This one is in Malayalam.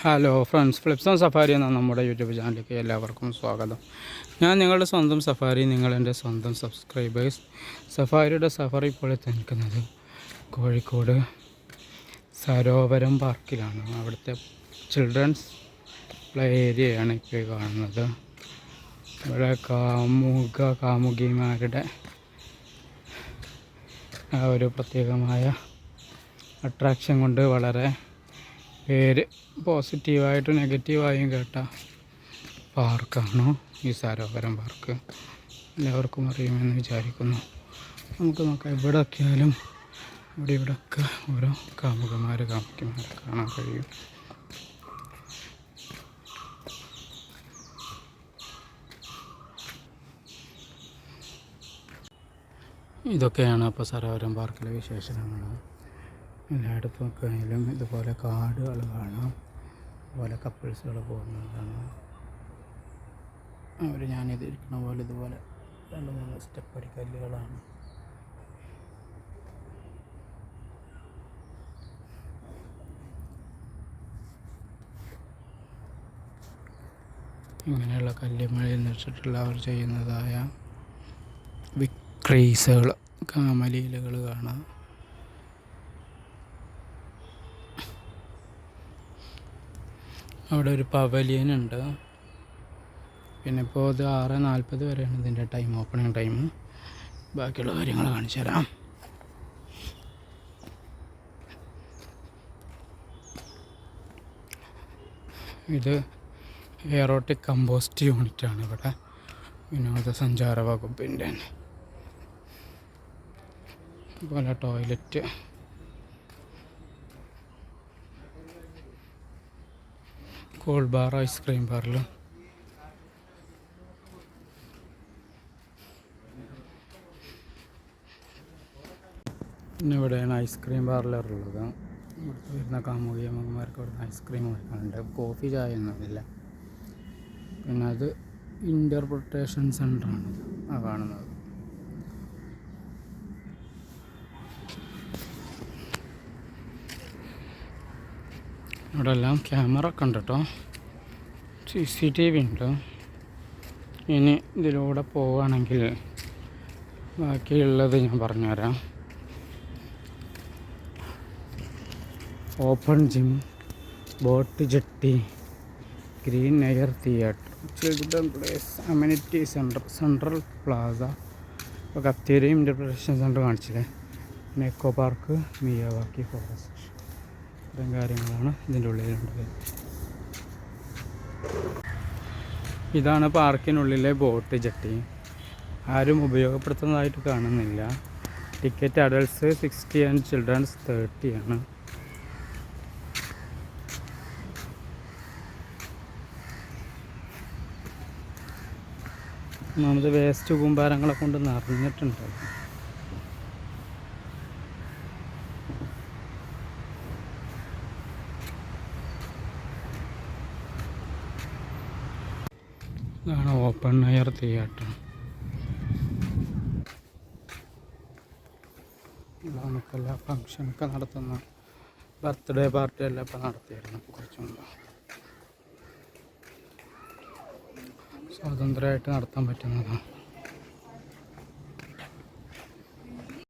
Hello friends, flips on safari എന്ന നമ്മുടെ യൂട്യൂബ് ചാനലിലേക്ക് എല്ലാവർക്കും സ്വാഗതം. ഞാൻ നിങ്ങളുടെ സ്വന്തം സഫാരി, നിങ്ങളെൻ്റെ സ്വന്തം സബ്സ്ക്രൈബേഴ്സ്. സഫാരിയുടെ സഫാരി ഇപ്പോൾ നിൽക്കുന്നത് കോഴിക്കോട് സരോവരം പാർക്കിലാണ്. അവിടുത്തെ ചിൽഡ്രൻസ് പ്ലേ ഏരിയയാണ് ഇപ്പോൾ കാണുന്നത്. ഇവിടെ കാമുകിമാരുടെ ആ ഒരു പ്രത്യേകമായ അട്രാക്ഷൻ കൊണ്ട് വളരെ പേര് പോസിറ്റീവായിട്ടും നെഗറ്റീവായും കേട്ട പാർക്കാണ് ഈ സരോവരം പാർക്ക്. എല്ലാവർക്കും അറിയുമെന്ന് വിചാരിക്കുന്നു. നമുക്ക് നോക്കാം. ഇവിടെ ഒക്കെയാലും ഇവിടെയൊക്കെ ഓരോ കാമുകിമാരെ കാണാൻ കഴിയും. ഇതൊക്കെയാണ് അപ്പോൾ സരോവരം പാർക്കിലെ വിശേഷങ്ങൾ. എല്ലായിടത്തും ഒക്കെ ആയാലും ഇതുപോലെ കാടുകൾ കാണാം, അതുപോലെ കപ്പിൾസുകൾ പോകുന്നതാണ്. അവർ ഞാനിതിരിക്കുന്ന പോലെ ഇതുപോലെ 2-3 സ്റ്റെപ്പ് അടിക്കല്ലുകളാണ്. ഇങ്ങനെയുള്ള കല്ലുമലയിൽ നിന്നിട്ടുള്ള അവർ ചെയ്യുന്നതായ വിക്രീസുകൾ, കാമലീലകൾ കാണാം. അവിടെ ഒരു പവലിയൻ ഉണ്ട്. പിന്നെ ഇപ്പോൾ ഇത് 6:40 വരെയാണ് ഇതിൻ്റെ ടൈം, ഓപ്പണിംഗ് ടൈം. ബാക്കിയുള്ള കാര്യങ്ങൾ കാണിച്ചു തരാം. ഇത് എയറോട്ടിക് കമ്പോസ്റ്റ് യൂണിറ്റാണ് ഇവിടെ വിനോദസഞ്ചാര വകുപ്പിൻ്റെ. അതുപോലെ toilet, cool bar, ice cream parlour. പിന്നെ ഇവിടെയാണ് ഐസ്ക്രീം പാർലർ ഉള്ളത്. ഇവിടുത്തെ വരുന്ന കാമുകിയമ്മമാർക്ക് ഇവിടുന്ന് ഐസ്ക്രീം കൊടുക്കാനുണ്ട്. കോഫി, ചായ ഒന്നുമില്ല. പിന്നെ അത് ഇൻ്റർപ്രിട്ടേഷൻ സെൻ്ററാണ് ആ കാണുന്നത്. ഇവിടെ എല്ലാം ക്യാമറ ഒക്കെ ഉണ്ട് കേട്ടോ, CCTV ഉണ്ട്. ഇനി ഇതിലൂടെ പോവുകയാണെങ്കിൽ ബാക്കിയുള്ളത് ഞാൻ പറഞ്ഞുതരാം. Open gym, boat jetty, green air theatre, children place, amenity centre, central plaza, ഇപ്പോൾ കത്തേരിയും ഇൻ്റർപ്രിട്ടേഷൻ സെൻറ്റർ കാണിച്ചില്ലേ. പിന്നെ എക്കോ പാർക്ക്, മിയാവാക്കി ഫോറസ്റ്റ്, ഇത്രയും കാര്യങ്ങളാണ് ഇതിൻ്റെ ഉള്ളിലുള്ളത്. ഇതാണ് പാർക്കിനുള്ളിലെ ബോട്ട് ജെട്ടി. ആരും ഉപയോഗപ്പെടുത്തുന്നതായിട്ട് കാണുന്നില്ല. ടിക്കറ്റ് അഡൾട്ട്സ് 60 ആൻഡ് ചിൽഡ്രൻസ് 30 ആണ്. ഒന്നാമത് വേസ്റ്റ് കൂമ്പാരങ്ങളെ കൊണ്ട് നിറഞ്ഞിട്ടുണ്ട്. ഇതാണ് ഓപ്പൺ എയർ തിയേറ്റർ. നമുക്കെല്ലാ ഫങ്ഷനൊക്കെ നടത്തുന്ന ബർത്ത്ഡേ പാർട്ടിയെല്ലാം ഇപ്പം നടത്തിയായിരുന്നു കുറച്ച് മുമ്പ്. സ്വതന്ത്രമായിട്ട് നടത്താൻ പറ്റുന്നതാണ്.